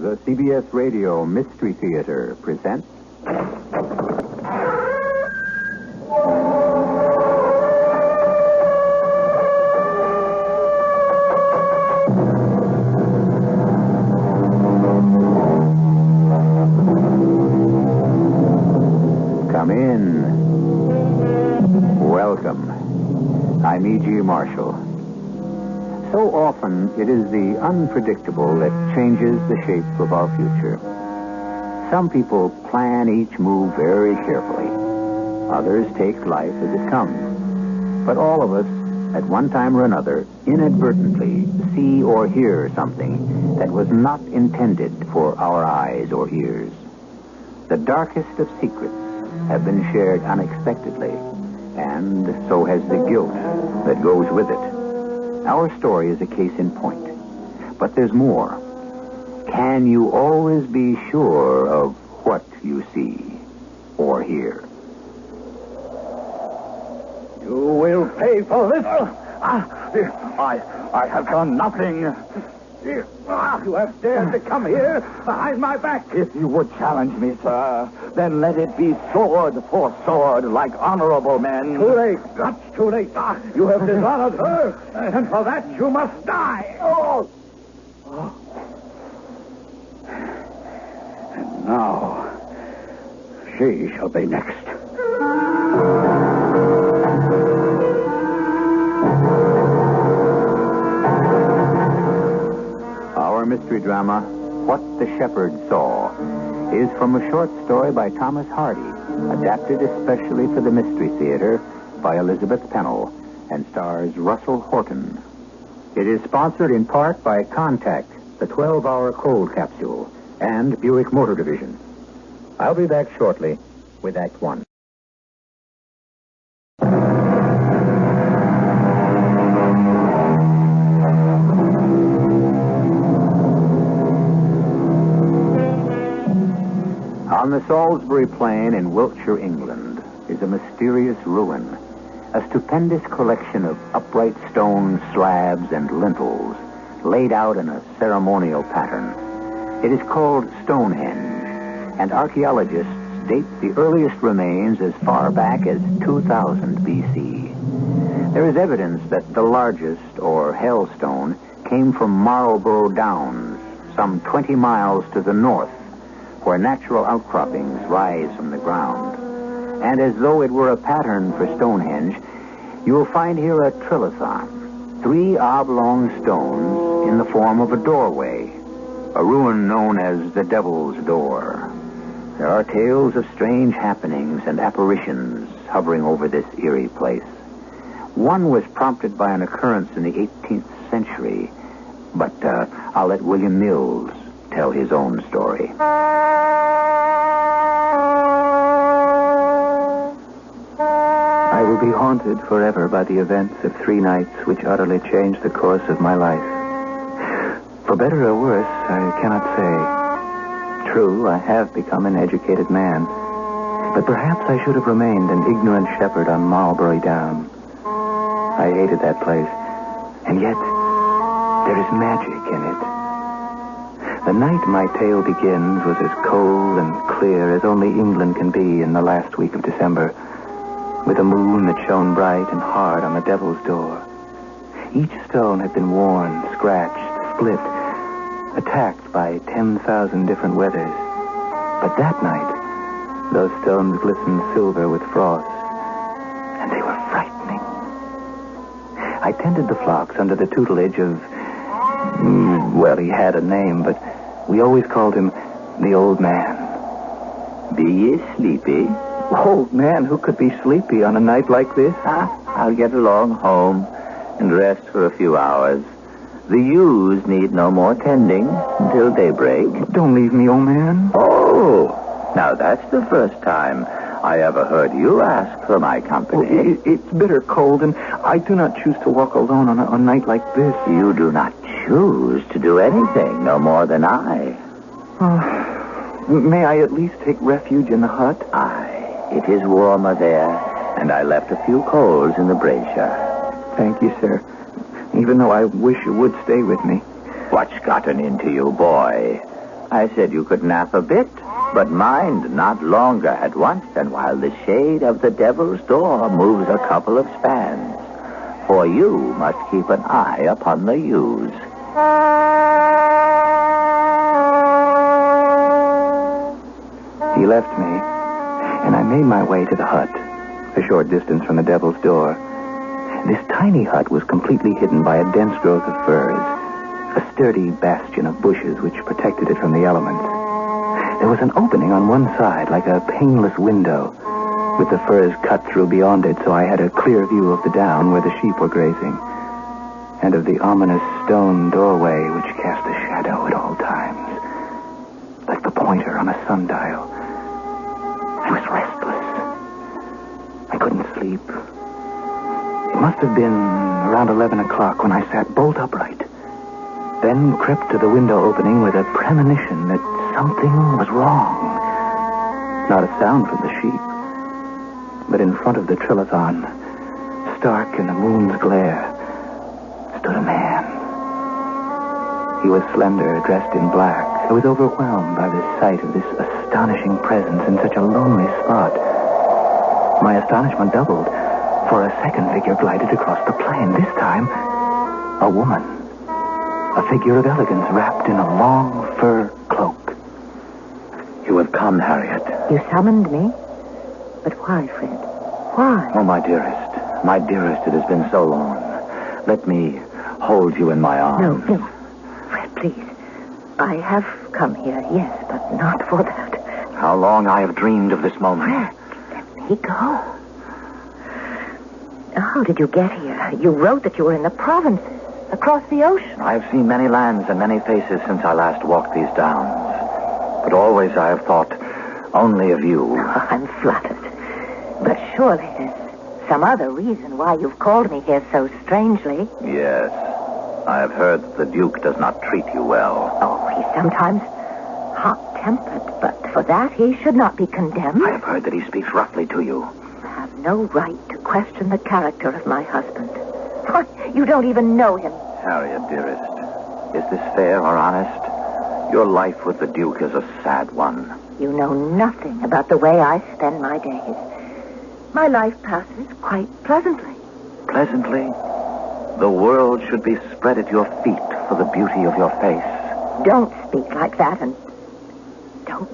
The CBS Radio Mystery Theater presents... Come in. Welcome. I'm E.G. Marshall. So often, it is the unpredictable that changes the shape of our future. Some people plan each move very carefully. Others take life as it comes. But all of us, at one time or another, inadvertently see or hear something that was not intended for our eyes or ears. The darkest of secrets have been shared unexpectedly, and so has the guilt that goes with it. Our story is a case in point. But there's more. Can you always be sure of what you see or hear? You will pay for this. I have done nothing. You have dared to come here behind my back. If you would challenge me, sir, then let it be sword for sword, like honorable men. Too late. That's too late. You have dishonored her, and for that you must die. And now, she shall be next. Mystery drama, What the Shepherd Saw, is from a short story by Thomas Hardy, adapted especially for the Mystery Theater by Elizabeth Pennell, and stars Russell Horton. It is sponsored in part by Contact, the 12-hour cold capsule, and Buick Motor Division. I'll be back shortly with Act One. On the Salisbury Plain in Wiltshire, England, is a mysterious ruin, a stupendous collection of upright stone slabs and lintels laid out in a ceremonial pattern. It is called Stonehenge, and archaeologists date the earliest remains as far back as 2000 B.C. There is evidence that the largest, or Hailstone, came from Marlborough Downs, some 20 miles to the north, where natural outcroppings rise from the ground. And as though it were a pattern for Stonehenge, you will find here a trilithon, 3 oblong stones in the form of a doorway, a ruin known as the Devil's Door. There are tales of strange happenings and apparitions hovering over this eerie place. One was prompted by an occurrence in the 18th century, but I'll let William Mills tell his own story. I will be haunted forever by the events of 3 nights which utterly changed the course of my life. For better or worse, I cannot say. True, I have become an educated man, but perhaps I should have remained an ignorant shepherd on Marlborough Down. I hated that place, and yet there is magic in it. The night my tale begins was as cold and clear as only England can be in the last week of December, with a moon that shone bright and hard on the Devil's Door. Each stone had been worn, scratched, split, attacked by 10,000 different weathers. But that night, those stones glistened silver with frost, and they were frightening. I tended the flocks under the tutelage of... well, he had a name, but we always called him the Old Man. Be ye sleepy? Old man, who could be sleepy on a night like this? I'll get along home and rest for a few hours. The ewes need no more tending until daybreak. Don't leave me, old man. Oh, now that's the first time I ever heard you ask for my company. It's bitter cold, and I do not choose to walk alone on a night like this. You do not choose to do anything, no more than I. May I at least take refuge in the hut? Aye, it is warmer there, and I left a few coals in the brazier. Thank you, sir. Even though I wish you would stay with me. What's gotten into you, boy? I said you could nap a bit, but mind not longer at once than while the shade of the devil's door moves a couple of spans. For you must keep an eye upon the ewes. He left me, and I made my way to the hut, a short distance from the devil's door. This tiny hut was completely hidden by a dense growth of firs, a sturdy bastion of bushes which protected it from the elements. There was an opening on one side, like a paneless window, with the firs cut through beyond it, so I had a clear view of the down where the sheep were grazing, and of the ominous stone doorway which cast a shadow at all times, like the pointer on a sundial. I was restless. I couldn't sleep. It must have been around 11 o'clock when I sat bolt upright, then crept to the window opening with a premonition that something was wrong. Not a sound from the sheep, but in front of the trilithon, stark in the moon's glare, stood a man. He was slender, dressed in black. I was overwhelmed by the sight of this astonishing presence in such a lonely spot. My astonishment doubled, for a second figure glided across the plain. This time, a woman. A figure of elegance wrapped in a long fur cloak. You have come, Harriet. You summoned me? But why, Fred? Why? Oh, my dearest, it has been so long. Let me hold you in my arms. No. Fred, please. I have come here, yes, but not for that. How long I have dreamed of this moment. Fred, let me go. How did you get here? You wrote that you were in the provinces, across the ocean. I have seen many lands and many faces since I last walked these downs. But always I have thought only of you. Oh, I'm flattered. But surely there's some other reason why you've called me here so strangely. Yes. I have heard that the Duke does not treat you well. Oh, he's sometimes hot-tempered, but for that he should not be condemned. I have heard that he speaks roughly to you. I have no right to question the character of my husband. Why, you don't even know him. Harriet, dearest, is this fair or honest? Your life with the Duke is a sad one. You know nothing about the way I spend my days. My life passes quite pleasantly. Pleasantly? The world should be spread at your feet for the beauty of your face. Don't speak like that, and don't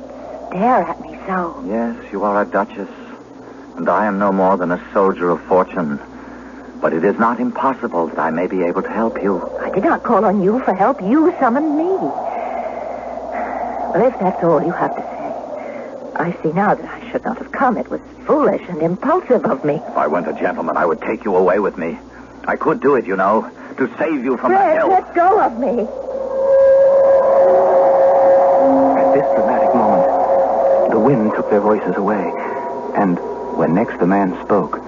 stare at me so. Yes, you are a duchess, and I am no more than a soldier of fortune. But it is not impossible that I may be able to help you. I did not call on you for help. You summoned me. Well, if that's all you have to say, I see now that I should not have come. It was foolish and impulsive of me. If I weren't a gentleman, I would take you away with me. I could do it, you know, to save you from the Fred, hell. let go of me. At this dramatic moment, the wind took their voices away, and when next the man spoke,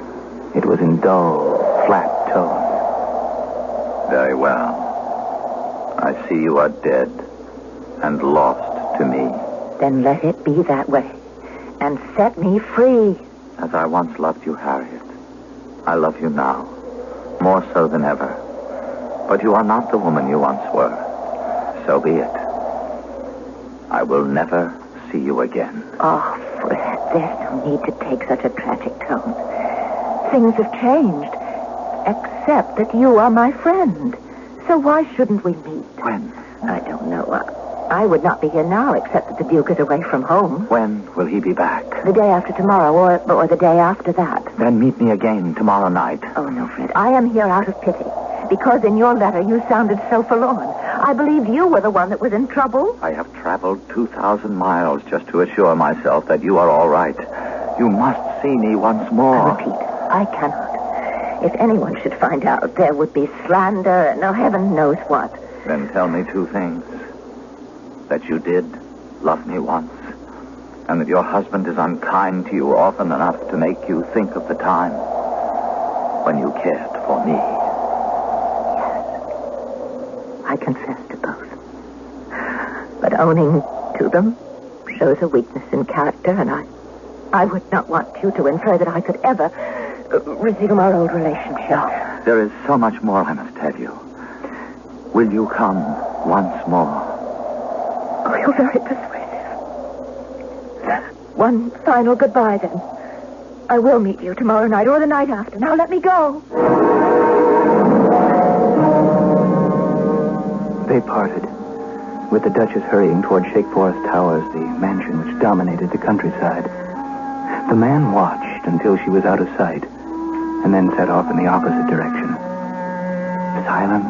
it was in dull, flat tones. Very well. I see you are dead and lost to me. Then let it be that way, and set me free. As I once loved you, Harriet, I love you now, more so than ever. But you are not the woman you once were. So be it. I will never see you again. Oh, Fred, there's no need to take such a tragic tone. Things have changed, except that you are my friend. So why shouldn't we meet? When? I don't know. I would not be here now, except that the Duke is away from home. When will he be back? The day after tomorrow, or the day after that. Then meet me again tomorrow night. Oh, no, Fred. I am here out of pity. Because in your letter you sounded so forlorn. I believed you were the one that was in trouble. I have traveled 2,000 miles just to assure myself that you are all right. You must see me once more. I repeat, I cannot. If anyone should find out, there would be slander and heaven knows what. Then tell me two things. That you did love me once, and that your husband is unkind to you often enough to make you think of the time when you cared for me. Yes, I confess to both. But owning to them shows a weakness in character, and I would not want you to infer that I could ever resume our old relationship. There is so much more I must tell you. Will you come once more? Oh, feel very persuasive. One final goodbye, then. I will meet you tomorrow night or the night after. Now let me go. They parted, with the Duchess hurrying toward Shake Forest Towers, the mansion which dominated the countryside. The man watched until she was out of sight, and then set off in the opposite direction. Silence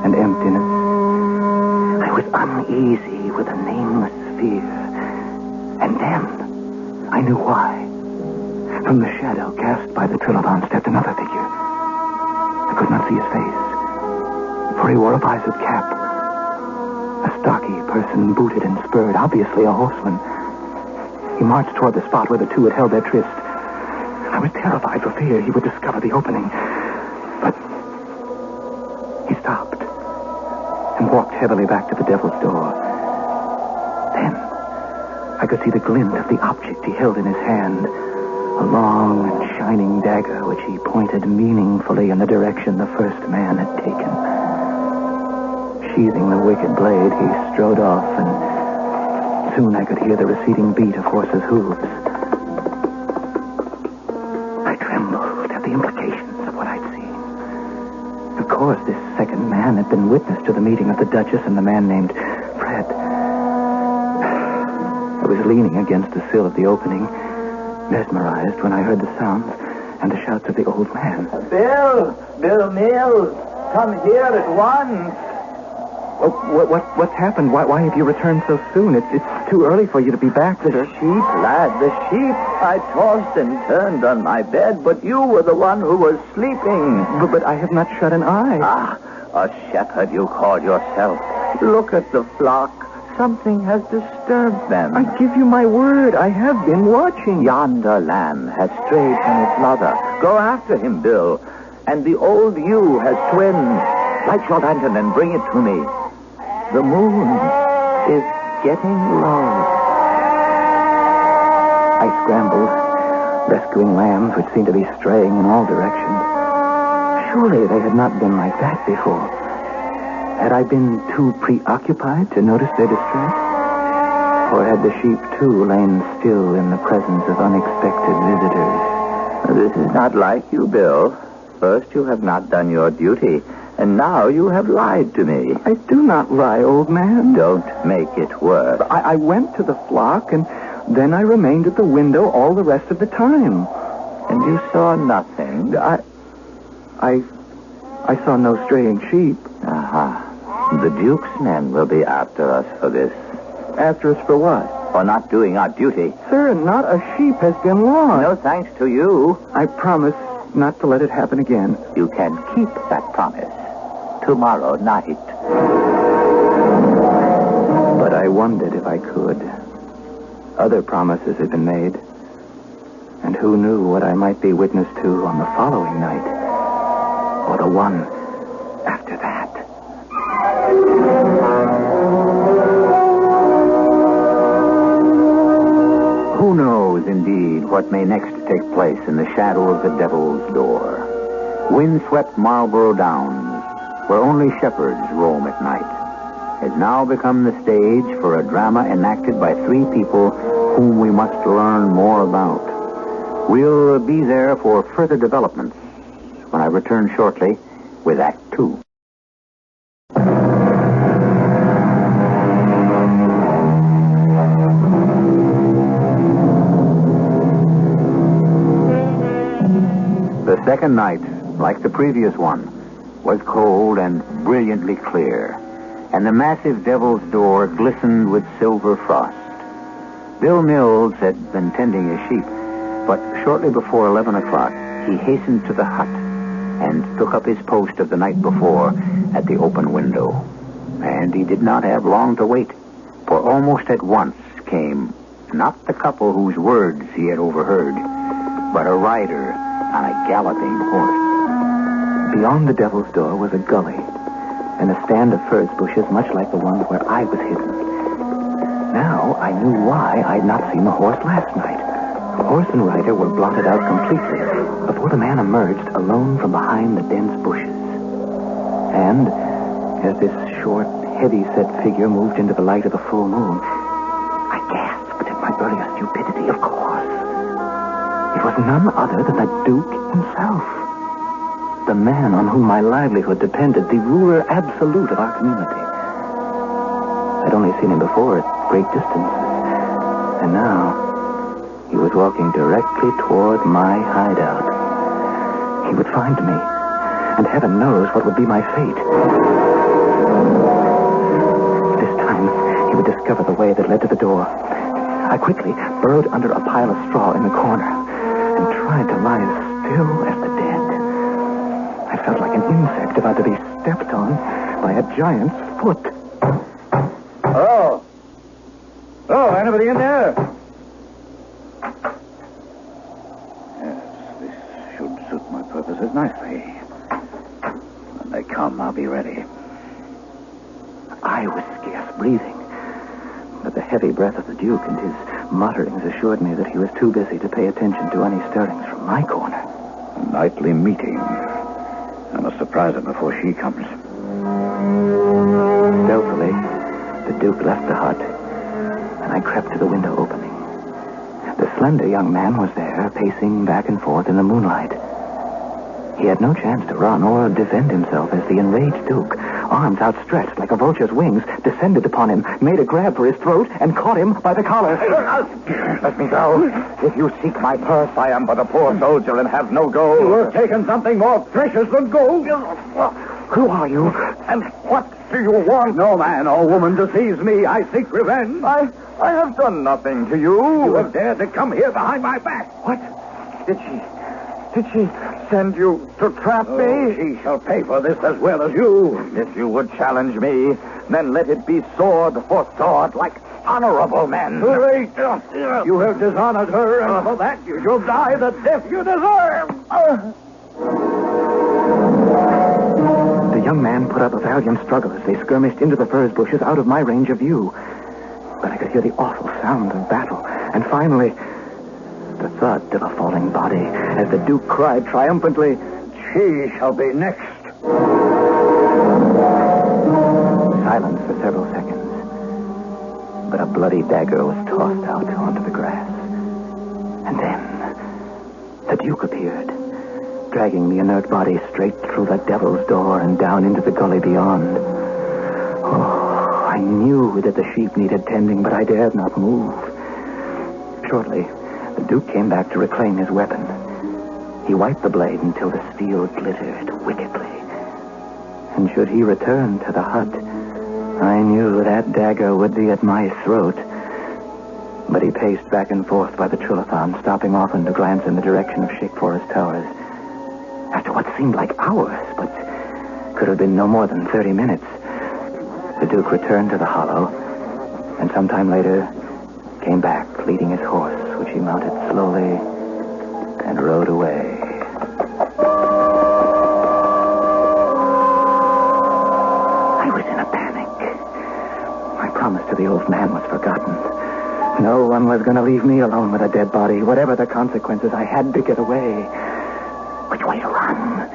and emptiness. I was uneasy with a nameless fear. And then, I knew why. From the shadow cast by the Trilobon stepped another figure. I could not see his face, for he wore a visored cap. A stocky person, booted and spurred, obviously a horseman. He marched toward the spot where the two had held their tryst. I was terrified for fear he would discover the opening. But he stopped and walked heavily back to the Devil's Door. Then I could see the glint of the object he held in his hand, a long and shining dagger which he pointed meaningfully in the direction the first man had taken. Sheathing the wicked blade, he strode off, and soon I could hear the receding beat of horses' hooves. I trembled at the implications of what I'd seen. Of course, this second man had been witness to the meeting of the Duchess and the man named Fred. I was leaning against the sill of the opening, mesmerized when I heard the sounds and the shouts of the old man. Bill Mills, come here at once. Oh, what's happened? Why have you returned so soon? It's too early for you to be back, The sir. sheep, lad, the sheep. I tossed and turned on my bed, but you were the one who was sleeping. But I have not shut an eye. Ah, a shepherd you call yourself. Look at the flock. Something has disturbed them. I give you my word. I have been watching. Yonder lamb has strayed from its mother. Go after him, Bill. And the old ewe has twins. Light your lantern and bring it to me. The moon is getting low. I scrambled, rescuing lambs which seemed to be straying in all directions. Surely they had not been like that before. Had I been too preoccupied to notice their distress? Or had the sheep, too, lain still in the presence of unexpected visitors? This is not like you, Bill. First, you have not done your duty, and now you have lied to me. I do not lie, old man. Don't make it worse. I went to the flock, and then I remained at the window all the rest of the time. And you saw nothing? I saw no straying sheep. Aha. The Duke's men will be after us for this. After us for what? For not doing our duty. Sir, not a sheep has been lost. No thanks to you. I promise not to let it happen again. You can keep that promise. Tomorrow night. But I wondered if I could. Other promises had been made. And who knew what I might be witness to on the following night? Or the one after that. Who knows, indeed, what may next take place in the shadow of the Devil's Door. Wind-swept Marlborough Downs, where only shepherds roam at night, has now become the stage for a drama enacted by three people whom we must learn more about. We'll be there for further developments when I return shortly with Act 2. The second night, like the previous one, was cold and brilliantly clear, and the massive Devil's Door glistened with silver frost. Bill Mills had been tending his sheep, but shortly before 11 o'clock, he hastened to the hut and took up his post of the night before at the open window. And he did not have long to wait, for almost at once came not the couple whose words he had overheard, but a rider on a galloping horse. Beyond the Devil's Door was a gully and a stand of furze bushes much like the one where I was hidden. Now I knew why I'd not seen the horse last night. The horse and rider were blotted out completely before the man emerged alone from behind the dense bushes. And as this short, heavy-set figure moved into the light of the full moon. I gasped at my earlier stupidity, of course. It was none other than the Duke himself. The man on whom my livelihood depended, the ruler absolute of our community. I'd only seen him before at great distances. And now, he was walking directly toward my hideout. He would find me, and heaven knows what would be my fate. This time, he would discover the way that led to the door. I quickly burrowed under a pile of straw in the corner and tried to lie as still as the dead. I felt like an insect about to be stepped on by a giant's foot. Hello? Oh, anybody in there? Yes, this should suit my purposes nicely. When they come, I'll be ready. I was scarce breathing, but the heavy breath of the Duke and his mutterings assured me that he was too busy to pay attention to any stirrings from my corner. A nightly meeting. I must surprise her before she comes. Stealthily, the Duke left the hut, and I crept to the window opening. The slender young man was there, pacing back and forth in the moonlight. He had no chance to run or defend himself as the enraged Duke, arms outstretched like a vulture's wings, descended upon him, made a grab for his throat, and caught him by the collar. Let me go. If you seek my purse, I am but a poor soldier and have no gold. You have taken something more precious than gold. Who are you? And what do you want? No man or woman deceives me. I seek revenge. I have done nothing to you. You have dared to come here behind my back. What? Did she send you to trap me? She shall pay for this as well as you. If you would challenge me, then let it be sword for sword, like honorable men. Wait. You have dishonored her, and for that you shall die the death you deserve. The young man put up a valiant struggle as they skirmished into the furze bushes out of my range of view. But I could hear the awful sound of battle, and finally, the thud of a falling body as the Duke cried triumphantly, "She shall be next." Silence for several seconds, but a bloody dagger was tossed out onto the grass. And then the Duke appeared, dragging the inert body straight through the devil's door and down into the gully beyond. Oh, I knew that the sheep needed tending, but I dared not move. Shortly, the Duke came back to reclaim his weapon. He wiped the blade until the steel glittered wickedly. And should he return to the hut, I knew that dagger would be at my throat. But he paced back and forth by the trilithon, stopping often to glance in the direction of Shake Forest Towers. After what seemed like hours, but could have been no more than 30 minutes, the Duke returned to the hollow, and sometime later came back, leading his horse, which he mounted slowly and rode away. I was in a panic. My promise to the old man was forgotten. No one was going to leave me alone with a dead body. Whatever the consequences, I had to get away. Which way to run?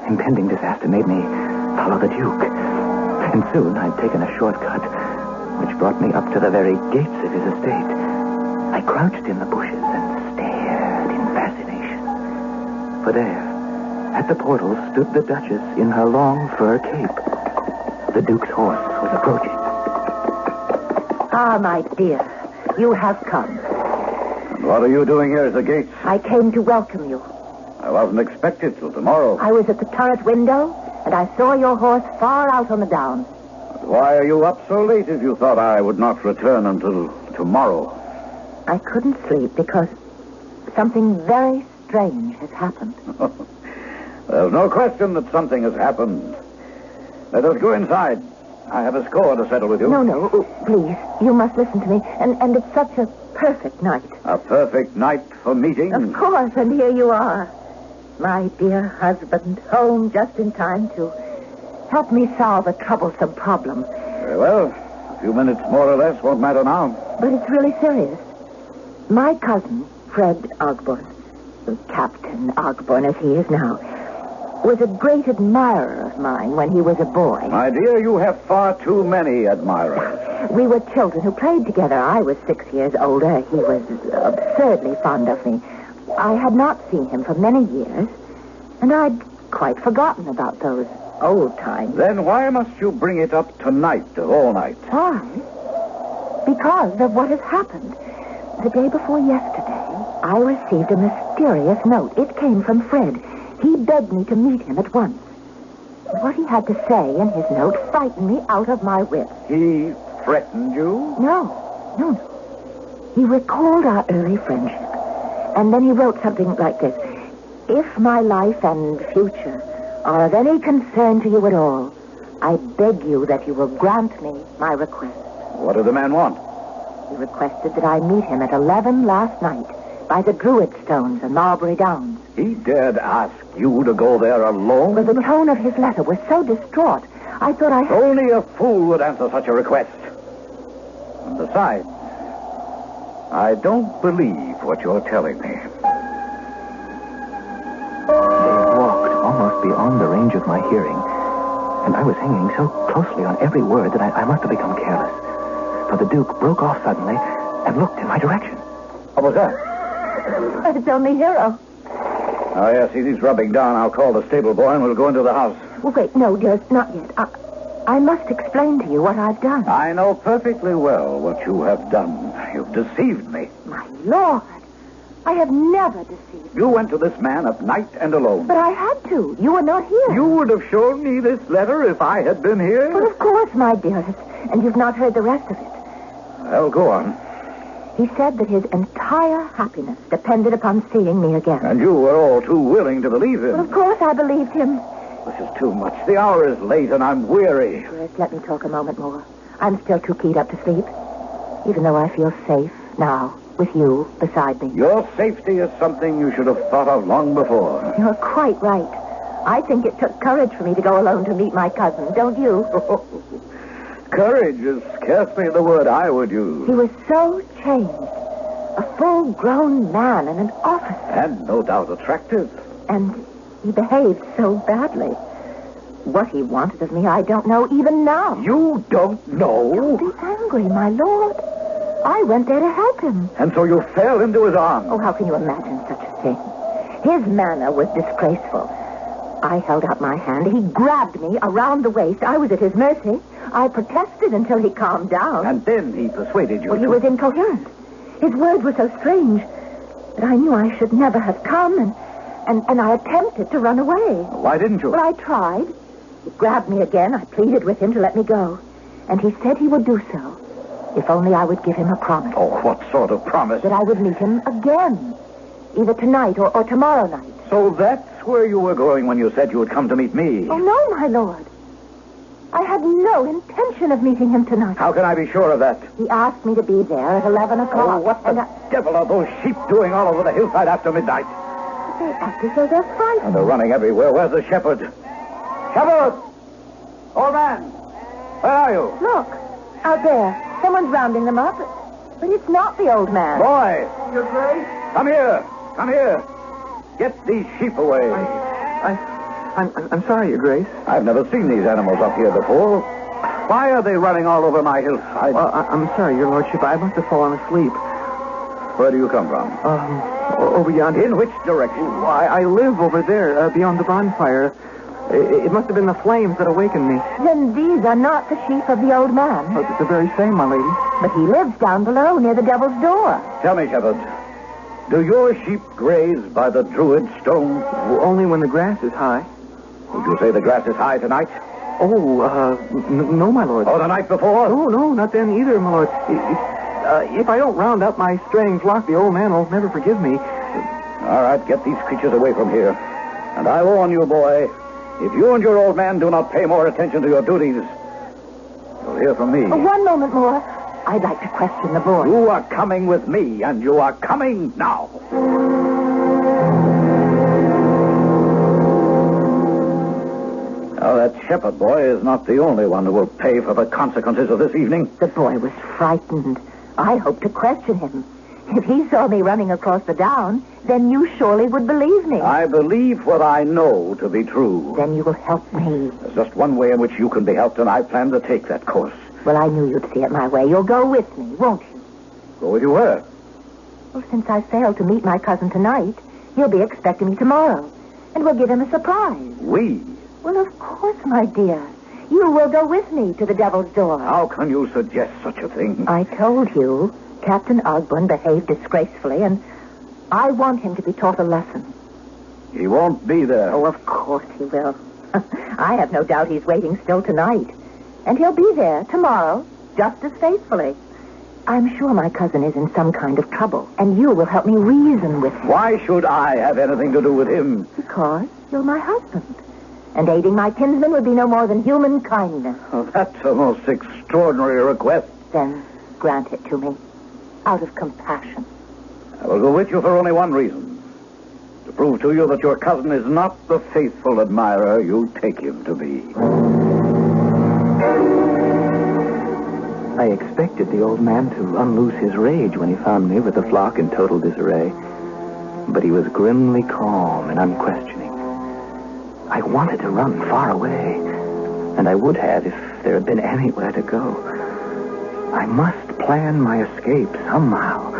Impending disaster made me follow the Duke. And soon I'd taken a shortcut, which brought me up to the very gates of his estate. I crouched in the bushes and stared in fascination. For there, at the portal, stood the Duchess in her long fur cape. The Duke's horse was approaching. Ah, my dear, you have come. And what are you doing here at the gates? I came to welcome you. I wasn't expected till tomorrow. I was at the turret window, and I saw your horse far out on the downs. Why are you up so late if you thought I would not return until tomorrow? I couldn't sleep because something very strange has happened. There's no question that something has happened. Let us go inside. I have a score to settle with you. No, please. You must listen to me. And it's such a perfect night. A perfect night for meeting? Of course, and here you are. My dear husband, home just in time to help me solve a troublesome problem. Very well. A few minutes more or less won't matter now. But it's really serious. My cousin, Fred Ogborn, Captain Ogborn as he is now, was a great admirer of mine when he was a boy. My dear, you have far too many admirers. We were children who played together. I was 6 years older. He was absurdly fond of me. I had not seen him for many years, and I'd quite forgotten about those old times. Then why must you bring it up tonight of all nights? Why? Because of what has happened. The day before yesterday, I received a mysterious note. It came from Fred. He begged me to meet him at once. What he had to say in his note frightened me out of my wits. He threatened you? No. He recalled our early friendship. And then he wrote something like this. If my life and future are of any concern to you at all, I beg you that you will grant me my request. What did the man want? He requested that I meet him at 11 last night by the Druid Stones and Marbury Downs. He dared ask you to go there alone? But the tone of his letter was so distraught, I thought I... Only a fool would answer such a request. And besides, I don't believe what you're telling me. They had walked almost beyond the range of my hearing, and I was hanging so closely on every word that I must have become careless. For the Duke broke off suddenly and looked in my direction. What was that? It's only Hero. Oh, yes, he's rubbing down. I'll call the stable boy and we'll go into the house. Well, wait, no, dearest, not yet. I must explain to you what I've done. I know perfectly well what you have done. You've deceived me. My Lord, I have never deceived you. You went to this man at night and alone. But I had to. You were not here. You would have shown me this letter if I had been here? Well, of course, my dearest. And you've not heard the rest of it. Well, go on. He said that his entire happiness depended upon seeing me again. And you were all too willing to believe him. Well, of course I believed him. This is too much. The hour is late and I'm weary. Dearest, let me talk a moment more. I'm still too keyed up to sleep, even though I feel safe now with you beside me. Your safety is something you should have thought of long before. You're quite right. I think it took courage for me to go alone to meet my cousin, don't you? Courage is scarcely the word I would use. He was so changed. A full-grown man and an officer. And no doubt attractive. And he behaved so badly. What he wanted of me, I don't know even now. You don't know? Don't be angry, my lord. I went there to help him. And so you fell into his arms. Oh, how can you imagine such a thing? His manner was disgraceful. I held out my hand. He grabbed me around the waist. I was at his mercy. I protested until he calmed down. And then he persuaded you Well, he was incoherent. His words were so strange that I knew I should never have come, and I attempted to run away. Why didn't you? Well, I tried. He grabbed me again. I pleaded with him to let me go. And he said he would do so, if only I would give him a promise. Oh, what sort of promise? That I would meet him again, either tonight or tomorrow night. So that's where you were going when you said you would come to meet me. Oh, no, my lord. I had no intention of meeting him tonight. How can I be sure of that? He asked me to be there at 11 o'clock. Oh, what the devil are those sheep doing all over the hillside after midnight? They act as though they're frightened. And they're running everywhere. Where's the shepherd? Shepherd! Old man! Where are you? Look, out there. Someone's rounding them up. But it's not the old man. Boy! Your Grace? Come here. Come here. Get these sheep away. I'm sorry, Your Grace. I've never seen these animals up here before. Why are they running all over my hillside? Well, I'm sorry, Your Lordship. I must have fallen asleep. Where do you come from? Over yonder. In which direction? I live over there, beyond the bonfire. It must have been the flames that awakened me. Then these are not the sheep of the old man. Oh, it's the very same, my lady. But he lives down below near the Devil's Door. Tell me, shepherd, do your sheep graze by the Druid Stone? Only when the grass is high. Did you say the grass is high tonight? Oh, no, my lord. Oh, the night before? No, not then either, my lord. If I don't round up my straying flock, the old man will never forgive me. All right, get these creatures away from here. And I warn you, boy, if you and your old man do not pay more attention to your duties, you'll hear from me. Oh, one moment more. I'd like to question the boy. You are coming with me, and you are coming now. Now, that shepherd boy is not the only one who will pay for the consequences of this evening. The boy was frightened. I hoped to question him. If he saw me running across the down, then you surely would believe me. I believe what I know to be true. Then you will help me. There's just one way in which you can be helped, and I plan to take that course. Well, I knew you'd see it my way. You'll go with me, won't you? Go with you where? Well, since I failed to meet my cousin tonight, he'll be expecting me tomorrow. And we'll give him a surprise. We? Well, of course, my dear. You will go with me to the Devil's Door. How can you suggest such a thing? I told you Captain Ogburn behaved disgracefully, and I want him to be taught a lesson. He won't be there. Oh, of course he will. I have no doubt he's waiting still tonight. And he'll be there tomorrow, just as faithfully. I'm sure my cousin is in some kind of trouble, and you will help me reason with him. Why should I have anything to do with him? Because you're my husband. And aiding my kinsman would be no more than human kindness. Oh, that's a most extraordinary request. Then grant it to me, out of compassion. I will go with you for only one reason. To prove to you that your cousin is not the faithful admirer you take him to be. I expected the old man to unloose his rage when he found me with the flock in total disarray. But he was grimly calm and unquestioning. I wanted to run far away, and I would have if there had been anywhere to go. I must plan my escape somehow,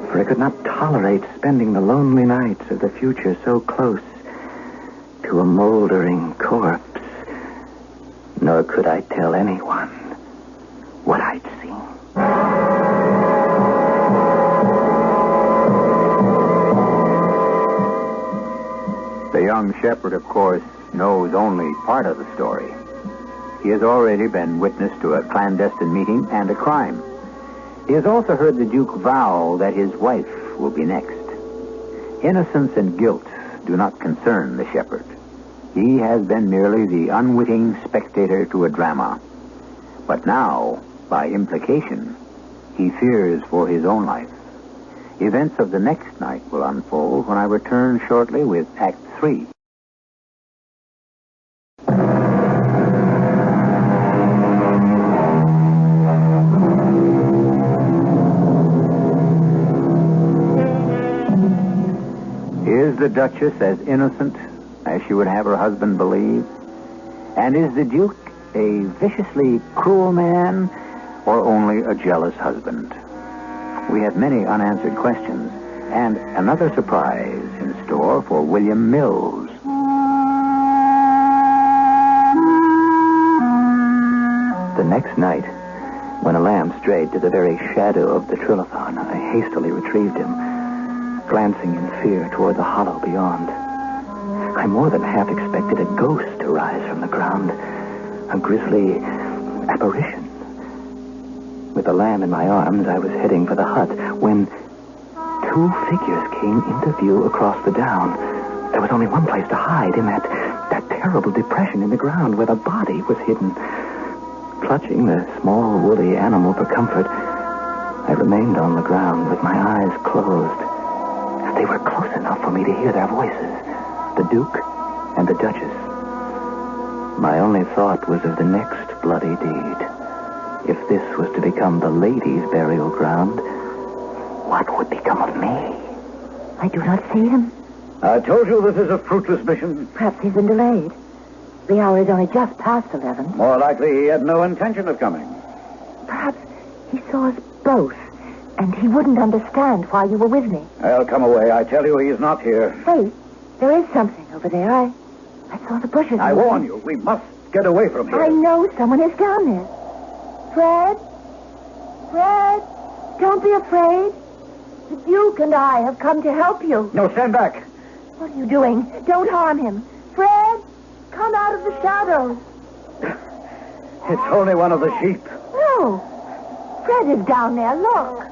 for I could not tolerate spending the lonely nights of the future so close to a moldering corpse. Nor could I tell anyone what I'd seen. The young shepherd, of course, knows only part of the story. He has already been witness to a clandestine meeting and a crime. He has also heard the Duke vow that his wife will be next. Innocence and guilt do not concern the shepherd. He has been merely the unwitting spectator to a drama. But now, by implication, he fears for his own life. Events of the next night will unfold when I return shortly with Act 3. Is the Duchess as innocent as she would have her husband believe? And is the Duke a viciously cruel man or only a jealous husband? We have many unanswered questions and another surprise in store for William Mills. The next night, when a lamb strayed to the very shadow of the trilithon, I hastily retrieved him, glancing in fear toward the hollow beyond. I more than half expected a ghost to rise from the ground, a grisly apparition. With the lamb in my arms, I was heading for the hut when two figures came into view across the down. There was only one place to hide, in that terrible depression in the ground where the body was hidden. Clutching the small woolly animal for comfort, I remained on the ground with my eyes closed. They were close enough for me to hear their voices, the Duke and the Duchess. My only thought was of the next bloody deed. If this was to become the lady's burial ground, what would become of me? I do not see him. I told you this is a fruitless mission. Perhaps he's been delayed. The hour is only just past 11. More likely he had no intention of coming. Perhaps he saw us both, and he wouldn't understand why you were with me. I'll come away. I tell you, he's not here. Wait, there is something over there. I saw the bushes. I warn you, we must get away from here. I know someone is down there. Fred? Fred? Don't be afraid. The Duke and I have come to help you. No, stand back. What are you doing? Don't harm him. Fred, come out of the shadows. It's only one of the sheep. No. Fred is down there. Look.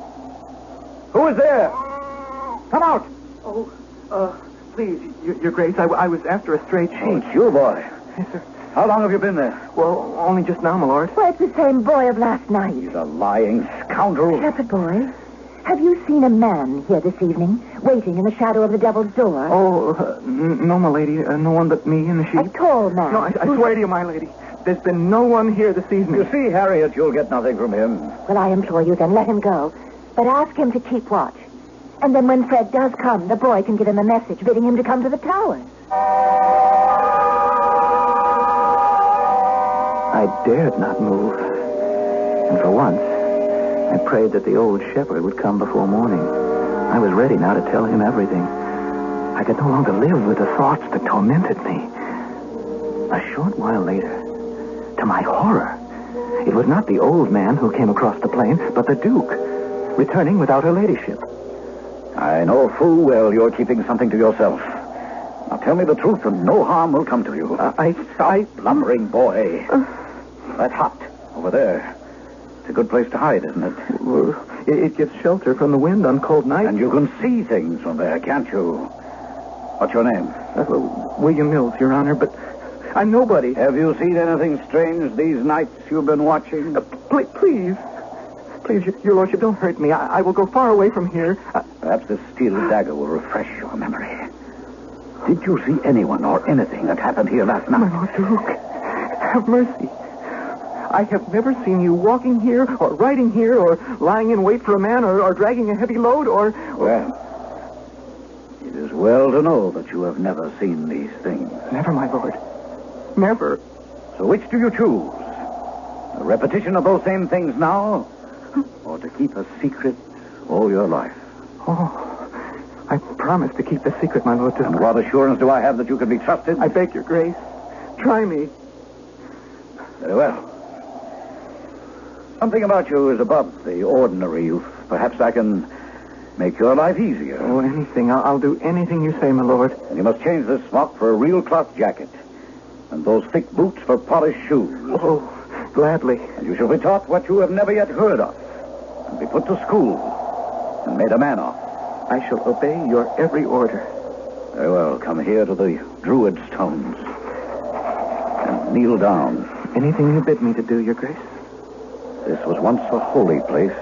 Who is there? Come out. Please, Your Grace, I was after a stray sheep. Oh, it's you, boy. Yes, sir. How long have you been there? Well, only just now, my lord. Well, it's the same boy of last night. He's a lying scoundrel. Shepherd boy, have you seen a man here this evening, waiting in the shadow of the Devil's Door? Oh, no, my lady. No one but me and the A sheep. tall man. No, I swear to you, my lady. There's been no one here this evening. You see, Harriet, you'll get nothing from him. Well, I implore you then, let him go. But ask him to keep watch. And then when Fred does come, the boy can give him a message bidding him to come to the towers. I dared not move. And for once, I prayed that the old shepherd would come before morning. I was ready now to tell him everything. I could no longer live with the thoughts that tormented me. A short while later, to my horror, it was not the old man who came across the plain, but the Duke, returning without her ladyship. I know full well you're keeping something to yourself. Now tell me the truth and no harm will come to you. Stop blubbering, boy. That hut over there. It's a good place to hide, isn't it? Well, it gives shelter from the wind on cold nights. And you can see things from there, can't you? What's your name? William Mills, Your Honor, but I'm nobody. Have you seen anything strange these nights you've been watching? Please, Your Lordship, don't hurt me. I will go far away from here. Perhaps this steel dagger will refresh your memory. Did you see anyone or anything that happened here last night? My Lord Duke, have mercy. I have never seen you walking here, or riding here, or lying in wait for a man, or dragging a heavy load, or... Well, it is well to know that you have never seen these things. Never, my lord. Never. So which do you choose? A repetition of those same things now? Or to keep a secret all your life? Oh, I promise to keep the secret, my Lord Duke. And what assurance do I have that you can be trusted? I beg your grace. Try me. Very well. Something about you is above the ordinary youth. Perhaps I can make your life easier. Oh, anything. I'll do anything you say, my lord. And you must change this smock for a real cloth jacket. And those thick boots for polished shoes. Oh, gladly. And you shall be taught what you have never yet heard of. And be put to school. And made a man of. I shall obey your every order. Very well. Come here to the Druid stones. And kneel down. Anything you bid me to do, your grace. This was once a holy place.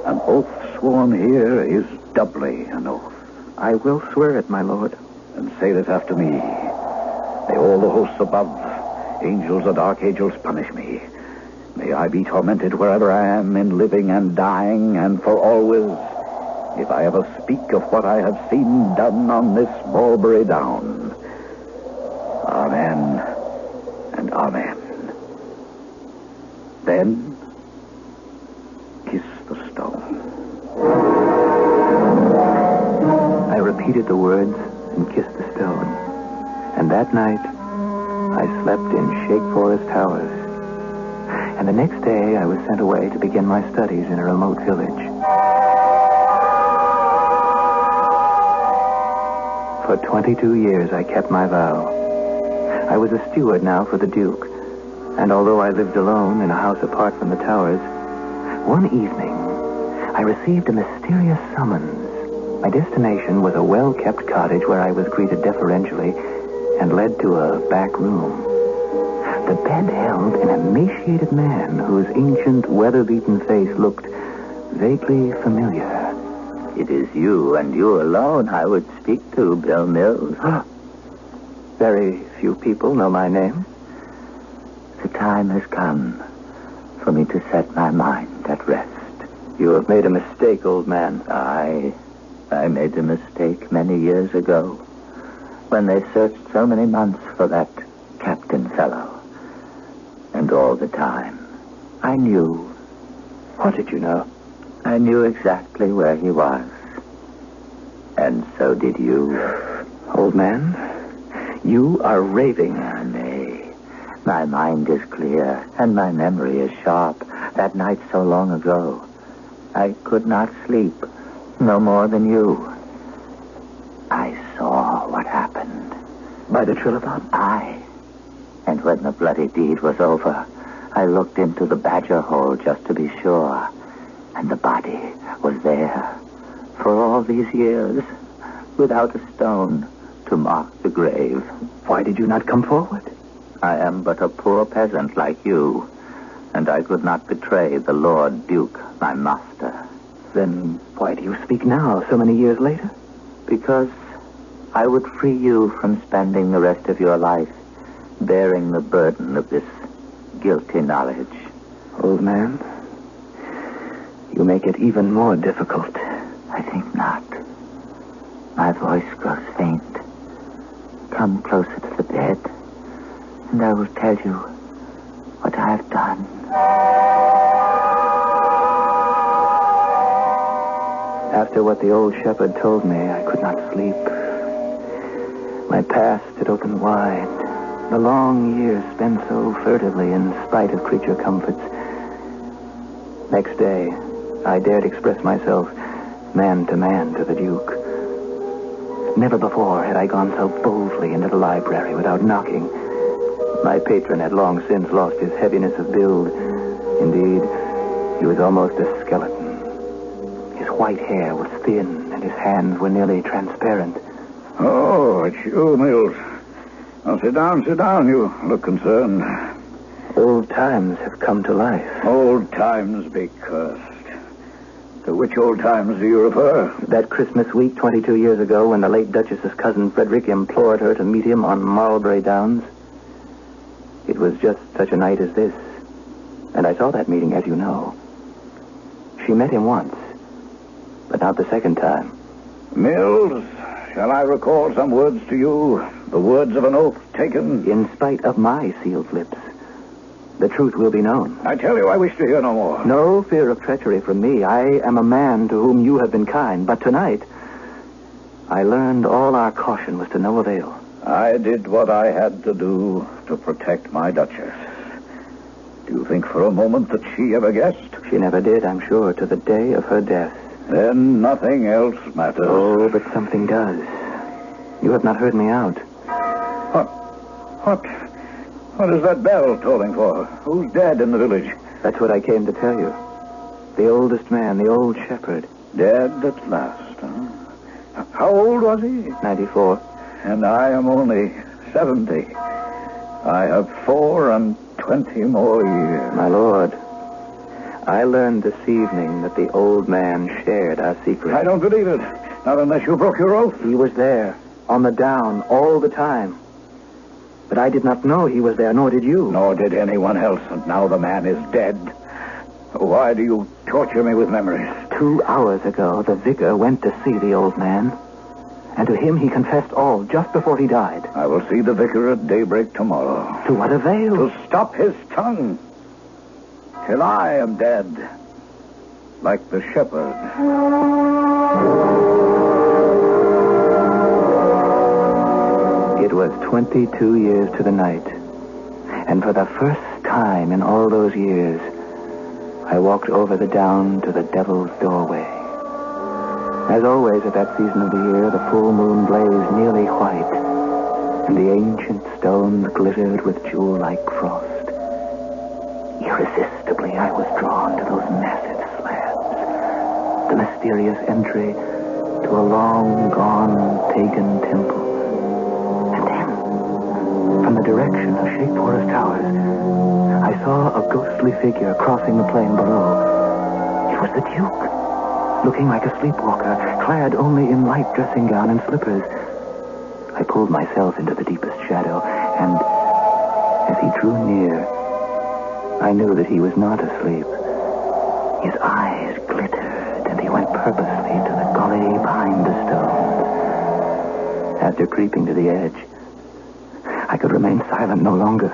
An oath sworn here is doubly an oath. I will swear it, my lord. And say this after me. May all the hosts above, angels and archangels, punish me. May I be tormented wherever I am, in living and dying, and for always, if I ever speak of what I have seen done on this mulberry down. Amen and amen. Then, kiss the stone. I repeated the words and kissed the stone. And that night, I slept in Shake Forest Towers. And the next day, I was sent away to begin my studies in a remote village. For 22 years, I kept my vow. I was a steward now for the Duke. And although I lived alone in a house apart from the towers, one evening, I received a mysterious summons. My destination was a well-kept cottage where I was greeted deferentially and led to a back room. The bed held an emaciated man whose ancient, weather-beaten face looked vaguely familiar. It is you and you alone I would speak to, Bill Mills. Very few people know my name. The time has come for me to set my mind at rest. You have made a mistake, old man. I made a mistake many years ago when they searched so many months for that captain fellow. And all the time, I knew. What did you know? I knew exactly where he was. And so did you. Old man, you are raving. Nay, my mind is clear, and my memory is sharp. That night so long ago, I could not sleep, no more than you. I saw what happened. By the Trilobite? Aye. And when the bloody deed was over, I looked into the badger hole just to be sure. And the body was there for all these years, without a stone to mark the grave. Why did you not come forward? I am but a poor peasant like you, and I could not betray the Lord Duke, my master. Then why do you speak now, so many years later? Because I would free you from spending the rest of your life bearing the burden of this guilty knowledge. Old man, you make it even more difficult. I think not. My voice grows faint. Come closer to the bed, and I will tell you what I have done. After what the old shepherd told me, I could not sleep. My past had opened wide. The long years spent so furtively in spite of creature comforts. Next day, I dared express myself man to man to the Duke. Never before had I gone so boldly into the library without knocking. My patron had long since lost his heaviness of build. Indeed, he was almost a skeleton. His white hair was thin, and his hands were nearly transparent. Oh, it's you, Mills. Well, sit down. You look concerned. Old times have come to life. Old times be cursed. To which old times do you refer? That Christmas week 22 years ago when the late Duchess's cousin Frederick implored her to meet him on Marlbury Downs. It was just such a night as this. And I saw that meeting, as you know. She met him once, but not the second time. Mills, shall I recall some words to you? The words of an oath taken? In spite of my sealed lips, the truth will be known. I tell you, I wish to hear no more. No fear of treachery from me. I am a man to whom you have been kind. But tonight, I learned all our caution was to no avail. I did what I had to do to protect my Duchess. Do you think for a moment that she ever guessed? She never did, I'm sure, to the day of her death. Then nothing else matters. Oh, but something does. You have not heard me out. What is that bell tolling for? Who's dead in the village? That's what I came to tell you. The oldest man, the old shepherd. Dead at last, huh? How old was he? 94. And I am only 70. I have 24 more years. My lord, I learned this evening that the old man shared our secret. I don't believe it. Not unless you broke your oath. He was there, on the down, all the time. But I did not know he was there, nor did you. Nor did anyone else, and now the man is dead. Why do you torture me with memories? 2 hours ago, the vicar went to see the old man. And to him he confessed all just before he died. I will see the vicar at daybreak tomorrow. To what avail? To stop his tongue. Till I am dead. Like the shepherd. It was 22 years to the night. And for the first time in all those years, I walked over the down to the devil's doorway. As always at that season of the year, the full moon blazed nearly white, and the ancient stones glittered with jewel-like frost. Irresistibly, I was drawn to those massive slabs, the mysterious entry to a long-gone pagan temple. And then, from the direction of Shake Forest Towers, I saw a ghostly figure crossing the plain below. It was the Duke, looking like a sleepwalker, clad only in light dressing gown and slippers. I pulled myself into the deepest shadow, and as he drew near, I knew that he was not asleep. His eyes glittered, and he went purposely to the gully behind the stones. After creeping to the edge, I could remain silent no longer,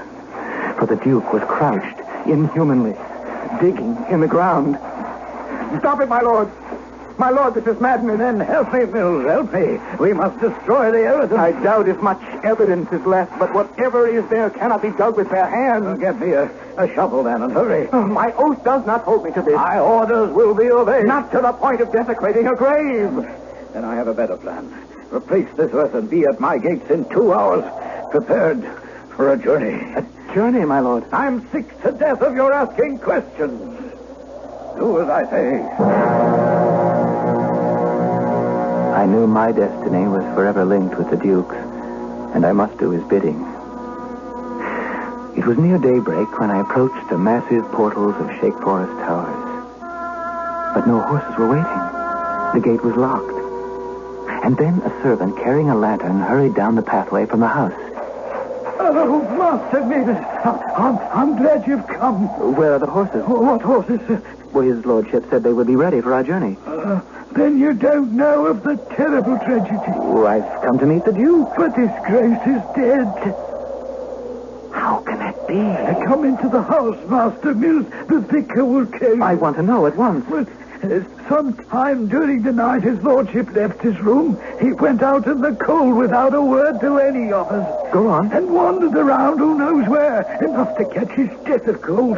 for the Duke was crouched, inhumanly, digging in the ground. Stop it, my lord. My lord, this is madness. Then help me, Mills, help me. We must destroy the evidence. I doubt if much evidence is left, but whatever is there cannot be dug with bare hands. Get me a shovel, then, and hurry. My oath does not hold me to this. My orders will be obeyed. Not to the point of desecrating a grave. Then I have a better plan. Replace this earth and be at my gates in 2 hours, prepared for a journey. A journey, my lord? I'm sick to death of your asking questions. Do as I say. I knew my destiny was forever linked with the Duke's, and I must do his bidding. It was near daybreak when I approached the massive portals of Shake Forest Towers. But no horses were waiting. The gate was locked. And then a servant carrying a lantern hurried down the pathway from the house. Oh, Master Mavis, I'm glad you've come. Where are the horses? What horses? Well, his lordship said they would be ready for our journey. Then you don't know of the terrible tragedy. Oh, I've come to meet the Duke. But his grace is dead. How can that be? Come into the house, Master Mills. The vicar will tell you. I want to know at once. Well, sometime during the night, his lordship left his room. He went out in the cold without a word to any of us. Go on. And wandered around who knows where, enough to catch his death of cold.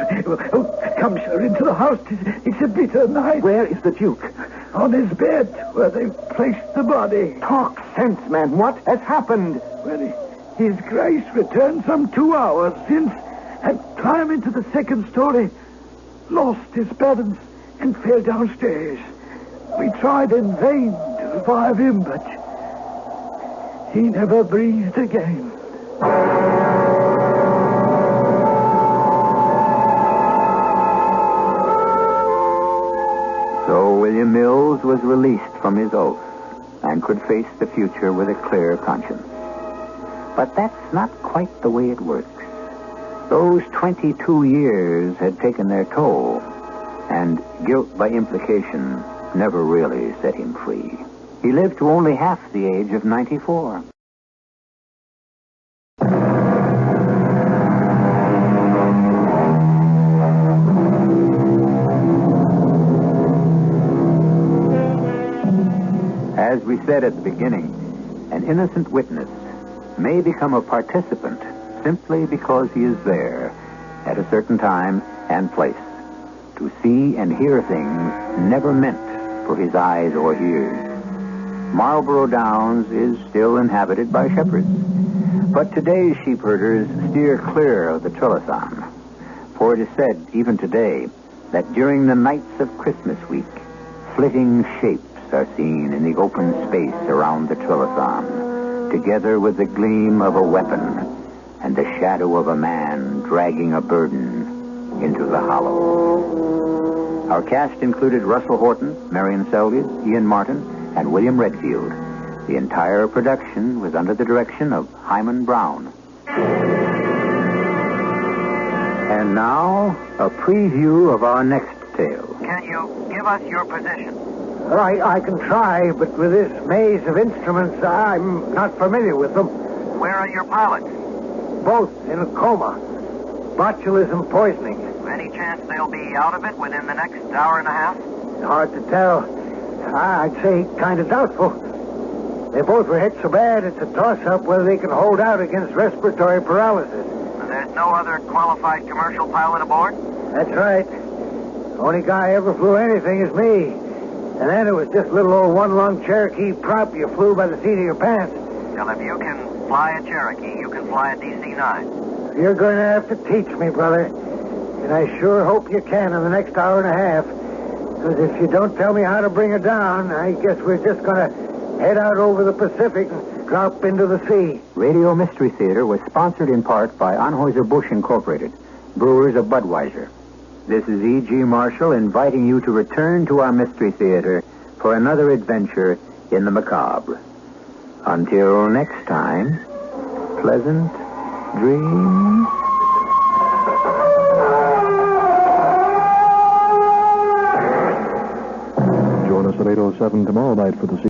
Oh, come, sir, into the house. It's a bitter night. Where is the Duke? On his bed, where they placed the body. Talk sense, man. What has happened? Well, his grace returned some 2 hours since and climbed into the second story, lost his balance, and fell downstairs. We tried in vain to revive him, but he never breathed again. So William Mills was released from his oath and could face the future with a clear conscience. But that's not quite the way it works. Those 22 years had taken their toll, and guilt by implication never really set him free. He lived to only half the age of 94. As we said at the beginning, an innocent witness may become a participant simply because he is there at a certain time and place to see and hear things never meant for his eyes or ears. Marlborough Downs is still inhabited by shepherds, but today's sheep herders steer clear of the Trilithon, for it is said even today that during the nights of Christmas week, flitting shapes are seen in the open space around the Trilithon, together with the gleam of a weapon and the shadow of a man dragging a burden into the hollow. Our cast included Russell Horton, Marion Seldes, Ian Martin, and William Redfield. The entire production was under the direction of Himan Brown. And now, a preview of our next tale. Can you give us your position? I can try, but with this maze of instruments, I'm not familiar with them. Where are your pilots? Both in a coma. Botulism poisoning. Any chance they'll be out of it within the next hour and a half? Hard to tell. I'd say kind of doubtful. They both were hit so bad it's a toss-up whether they can hold out against respiratory paralysis. There's no other qualified commercial pilot aboard? That's right. The only guy ever flew anything is me. And then it was just a little old one-lung Cherokee prop you flew by the seat of your pants. Well, if you can fly a Cherokee, you can fly a DC-9. You're going to have to teach me, brother. And I sure hope you can in the next hour and a half. Because if you don't tell me how to bring her down, I guess we're just going to head out over the Pacific and drop into the sea. Radio Mystery Theater was sponsored in part by Anheuser-Busch Incorporated, brewers of Budweiser. This is E.G. Marshall inviting you to return to our Mystery Theater for another adventure in the macabre. Until next time, pleasant dreams. Join us at 8:07 tomorrow night for the